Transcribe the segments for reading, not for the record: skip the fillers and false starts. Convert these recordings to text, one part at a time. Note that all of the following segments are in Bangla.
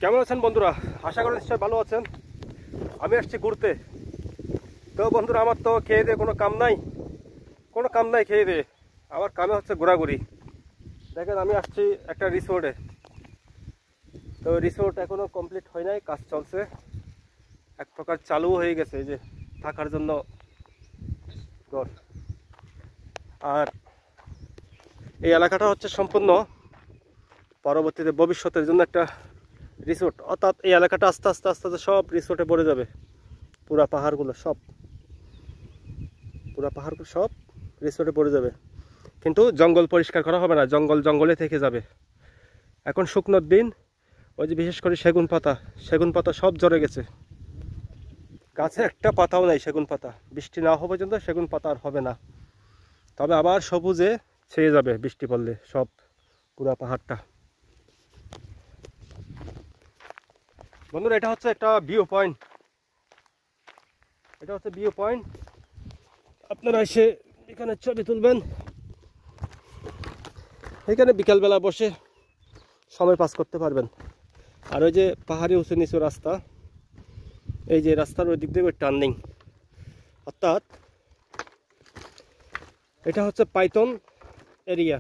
কেমন আছেন বন্ধুরা? আশা করি নিশ্চয়ই ভালো আছেন। আমি আসছি ঘুরতে। তো বন্ধুরা, আমার তো খেয়ে দিয়ে কোনো কাম নাই খেয়ে দিয়ে। আমার কামে হচ্ছে ঘোরাঘুরি। দেখেন, আমি আসছি একটা রিসোর্টে। তো রিসোর্ট এখনো কমপ্লিট হয় নাই, কাজ চলছে, এক প্রকার চালু হয়ে গেছে। এই যে থাকার জন্য ঘর। আর এই এলাকাটা হচ্ছে সম্পূর্ণ পরবর্তীতে ভবিষ্যতের জন্য একটা রিসোর্ট। অর্থাৎ এই এলাকাটা আস্তে আস্তে আস্তে আস্তে সব রিসোর্টে ভরে যাবে। পুরা পাহাড়গুলো সব রিসোর্টে পড়ে যাবে। কিন্তু জঙ্গল পরিষ্কার করা হবে না, জঙ্গলে থেকে যাবে। এখন শুকনোর দিন, ওই যে বিশেষ করে সেগুন পাতা সব ঝরে গেছে। গাছে একটা পাতাও নাই সেগুন পাতা। বৃষ্টি না হওয়া পর্যন্ত সেগুন পাতা আর হবে না। তবে আবার সবুজে ছেয়ে যাবে বৃষ্টি পড়লে সব পুরা পাহাড়টা। বন্ধুরা, এটা হচ্ছে একটা ভিউ পয়েন্ট। আপনারা এসে এখানে ছবি তুলবেন। এখানে বিকালবেলা বসে সময় পাস করতে পারবেন। আর ওই যে পাহাড়ি উঁচু নিচু রাস্তা, এই যে রাস্তার ওই দিক দিয়ে টার্নিং, অর্থাৎ এটা হচ্ছে পাইথন এরিয়া।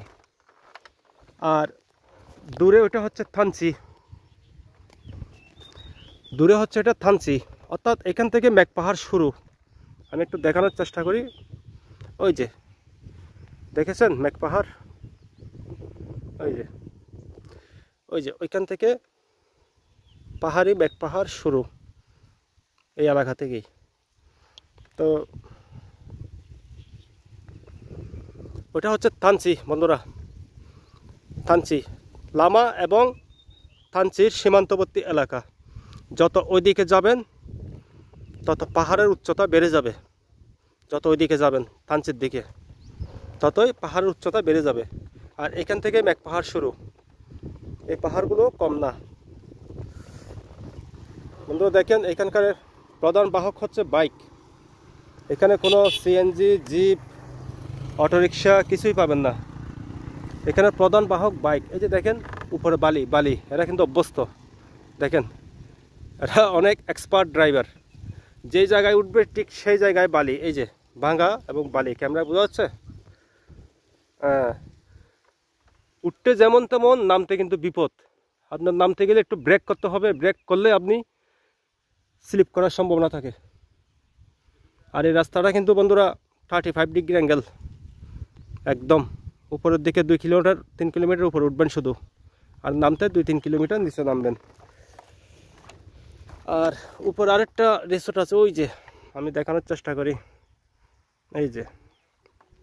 আর দূরে ওটা হচ্ছে থানচি। অর্থাৎ এখান থেকে মেঘ পাহাড় শুরু। আমি একটু দেখানোর চেষ্টা করি। ওই যে দেখেছেন মেঘ পাহাড়, ওই যে ওইখান থেকে পাহাড়ি মেঘ পাহাড় শুরু, এই এলাকা থেকেই। তো ওটা হচ্ছে থানচি বন্ধুরা, লামা এবং থানচির সীমান্তবর্তী এলাকা। যত ওইদিকে যাবেন তত পাহাড়ের উচ্চতা বেড়ে যাবে। যত ওইদিকে যাবেন থানচির দিকে, ততই পাহাড়ের উচ্চতা বেড়ে যাবে। আর এখান থেকে মেঘ পাহাড় শুরু। এই পাহাড়গুলো কম না বন্ধুরা। দেখেন, এখানকার প্রধান বাহক হচ্ছে বাইক। এখানে কোনো সিএনজি, জিপ, অটোরিকশা কিছুই পাবেন না। এখানে প্রধান বাহক বাইক। এই যে দেখেন উপরে বালি, এরা কিন্তু অভ্যস্ত। দেখেন, এরা অনেক এক্সপার্ট ড্রাইভার। যেই জায়গায় উঠবে ঠিক সেই জায়গায় বালি। এই যে ভাঙা এবং বালি, ক্যামেরা বোঝা যাচ্ছে? উঠতে যেমন তেমন, নামতে কিন্তু বিপদ। আপনার নামতে গেলে একটু ব্রেক করতে হবে। ব্রেক করলে আপনি স্লিপ করার সম্ভাবনা থাকে। আর এই রাস্তাটা কিন্তু বন্ধুরা 35 ডিগ্রি অ্যাঙ্গেল। একদম উপরের দিকে 2-3 কিলোমিটার উপরে উঠবেন শুধু, আর নামতে 2-3 কিলোমিটার নিচে নামবেন। আর উপর আরেকটা রিসোর্ট আছে, ওই যে আমি দেখানোর চেষ্টা করি। এই যে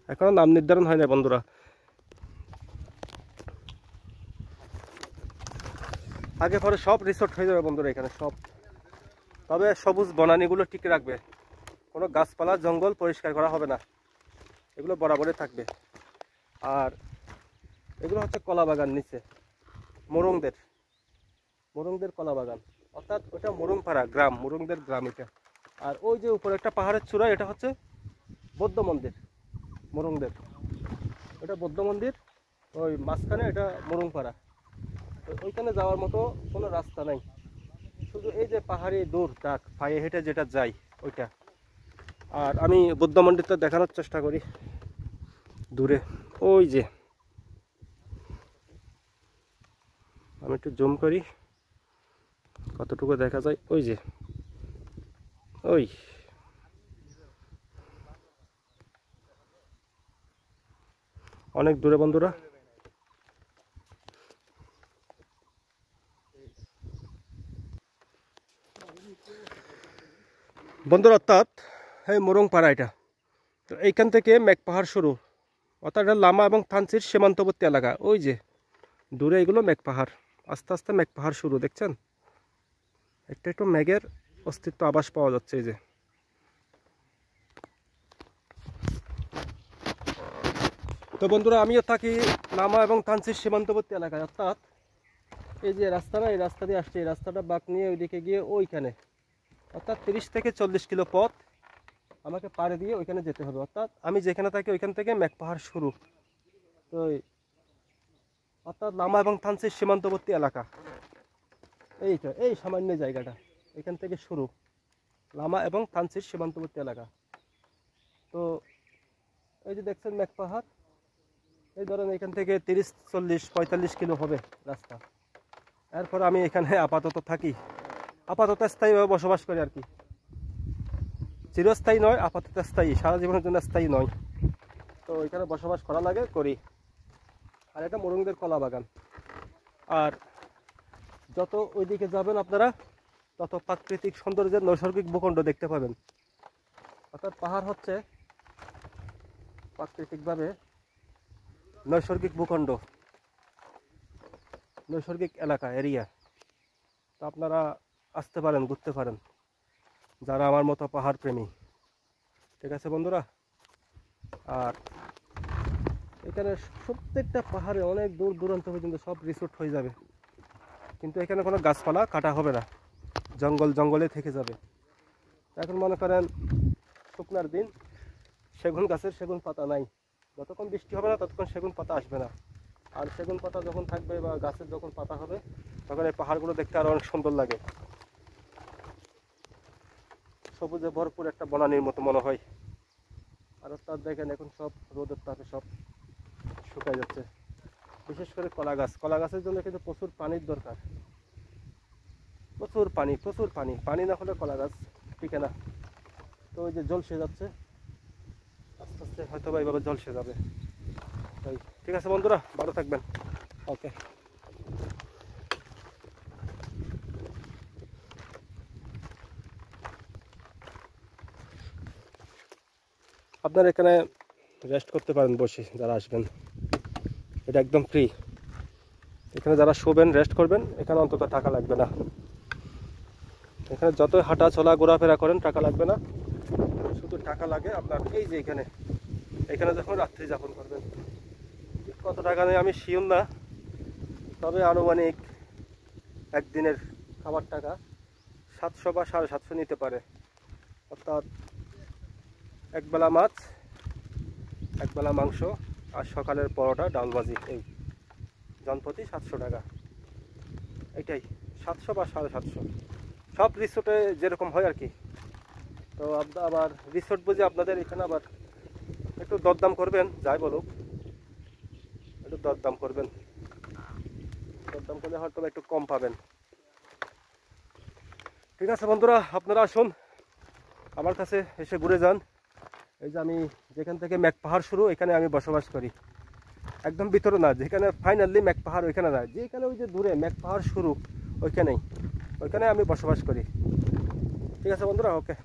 এখনো নাম নির্ধারণ হয় না বন্ধুরা। আগে পরে সব রিসোর্ট হয়ে যাবে বন্ধুরা এখানে সব। তবে সবুজ বনানীগুলো ঠিক রাখবে। কোনো গাছপালা জঙ্গল পরিষ্কার করা হবে না, এগুলো বরাবরই থাকবে। আর এগুলো হচ্ছে কলা বাগান নিচে, মোরংদের কলা বাগান। অর্থাৎ ওটা মোরংপাড়া গ্রাম, মোরংদের গ্রাম এটা। আর ওই যে উপরে একটা পাহাড়ের চূড়া, এটা হচ্ছে বৌদ্ধ মন্দির মোরংদের। এটা বৌদ্ধ মন্দির, ওই মাঝখানে এটা মোরংপাড়া। তো ওইখানে যাওয়ার মতো কোনো রাস্তা নাই, শুধু এই যে পাহাড়ি দূর ডাক পায়ে হেঁটে যেটা যাই ওইটা। আর আমি বৌদ্ধ মন্দিরটা দেখানোর চেষ্টা করি দূরে। ওই যে আমি একটু জুম করি কতটুকু দেখা যায়। ওই যে অনেক দূরে বন্ধুরা। অর্থাৎ এই মোরংপাড়া এটা। তো এইখান থেকে মেঘ পাহাড় শুরু। অর্থাৎ এটা লামা এবং থানচির সীমান্তবর্তী এলাকা। ওই যে দূরে এগুলো মেঘ পাহাড়, আস্তে আস্তে মেঘ পাহাড় শুরু। দেখছেন, একটু মেঘের অস্তিত্ব আভাস পাওয়া যাচ্ছে। এই যে তো বন্ধুরা, আমিও থাকি লামা এবং থানচির সীমান্তবর্তী এলাকায়। অর্থাৎ এই যে রাস্তাটা, এই রাস্তা দিয়ে আসছে, এই রাস্তাটা বাঁক নিয়ে ওইদিকে গিয়ে ওইখানে, অর্থাৎ 30 থেকে 40 কিলো পথ আমাকে পাড়ে দিয়ে ওইখানে যেতে হবে। অর্থাৎ আমি যেখানে থাকি ওইখান থেকে মেঘ পাহাড় শুরু। তো অর্থাৎ লামা এবং থানচির সীমান্তবর্তী এলাকা। এইটা এই সামান্য জায়গাটা, এখান থেকে শুরু লামা এবং থানচির সীমান্তবর্তী এলাকা। তো এই যে দেখছেন মেঘ পাহাড়, এই ধরেন এখান থেকে 30-40-45 কিলো হবে রাস্তা। এরপর আমি এখানে আপাতত থাকি, আপাতত স্থায়ীভাবে বসবাস করি আর কি। চিরস্থায়ী নয়, আপাতত স্থায়ী, সারা জীবনের জন্য স্থায়ী নয়। তো এখানে বসবাস করা লাগে, করি। আর এটা মোরংদের কলা বাগান। আর যত ওইদিকে যাবেন আপনারা তত প্রাকৃতিক সৌন্দর্যের নৈসর্গিক ভূখণ্ড দেখতে পাবেন। অর্থাৎ পাহাড় হচ্ছে প্রাকৃতিকভাবে নৈসর্গিক ভূখণ্ড, নৈসর্গিক এলাকা, এরিয়া। তো আপনারা আসতে পারেন, ঘুরতে পারেন যারা আমার মতো পাহাড় প্রেমী। ঠিক আছে বন্ধুরা। আর এখানে প্রত্যেকটা পাহাড়ে অনেক দূর দূরান্ত পর্যন্ত সব রিসোর্ট হয়ে যাবে, কিন্তু এখানে কোনো গাছপালা কাটা হবে না, জঙ্গলে থেকে যাবে। এখন মনে করেন শুকনার দিন, সেগুন গাছের সেগুন পাতা নাই, যতক্ষণ বৃষ্টি হবে না ততক্ষণ সেগুন পাতা আসবে না। আর সেগুন পাতা যখন থাকবে বা গাছের যখন পাতা হবে তখন এই পাহাড়গুলো দেখতে আরো অনেক সুন্দর লাগে, সবুজে ভরপুর একটা বনানীর মতো মনে হয়। আর তার দেখেন এখন সব রোদের তাপে সব শুকায় যাচ্ছে। বিশেষ করে কলা গাছ, কলা গাছের জন্য কিন্তু প্রচুর পানির দরকার, প্রচুর পানি, প্রচুর পানি। পানি না হলে কলা গাছ টিকে না। তো ওই যে জলসে যাচ্ছে, আস্তে আস্তে হয়তো বা এইভাবে জলসে যাবে। তাই ঠিক আছে বন্ধুরা, ভালো থাকবেন। ওকে। আপনারা এখানে রেস্ট করতে পারেন বসে, যারা আসবেন, এটা একদম ফ্রি। এখানে যারা শোবেন, রেস্ট করবেন, এখানে অন্তত টাকা লাগবে না। এখানে যতই হাঁটা চলা ঘোরাফেরা করেন টাকা লাগবে না, শুধু টাকা লাগে আপনার এই যে এখানে যখন রাত্রি যাপন করবেন। কত টাকা নেই আমি শিওর না, তবে আনুমানিক একদিনের খাবার টাকা 700 বা 750 নিতে পারে। অর্থাৎ একবেলা মাছ, একবেলা মাংস আর সকালের পরোটা ডাল ভাজি, এই জনপ্রতি 700 টাকা। এটাই 700 বা 750, সব রিসোর্টে যেরকম হয় আর কি। তো আবার রিসোর্ট বুঝে আপনাদের এখানে আবার একটু দরদাম করবেন, যাই বলুক একটু দরদাম করবেন, দরদাম করলে হয়তো একটু কম পাবেন। ঠিক আছে বন্ধুরা, আপনারা আসুন আমার কাছে, এসে ঘুরে যান। এই যে আমি যেখান থেকে মেঘ পাহাড় শুরু, এখানে আমি বসবাস করি, একদম ভিতরে না, যেখানে ফাইনালি মেঘ পাহাড় ওইখানে না, যেখানে ওই যে দূরে মেঘ পাহাড় শুরু ওইখানে আমি বসবাস করি। ঠিক আছে বন্ধুরা, ওকে।